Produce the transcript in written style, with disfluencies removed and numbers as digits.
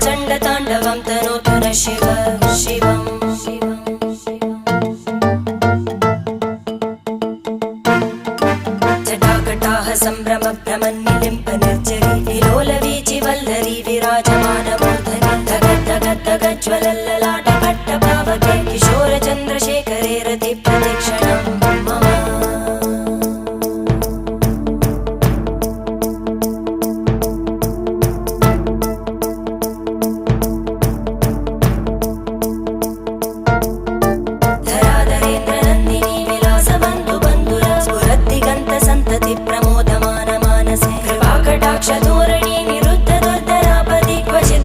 चण्डताण्डवं तनोतु न शिव शिवम् जटाकटाः सम्भ्रमभ्रमन्निलिम्प निर्जरी विलोलवीचि वल्लरी विराजमानमूर्धनि धगद्धगद्धगज्ज्वलल्ललाट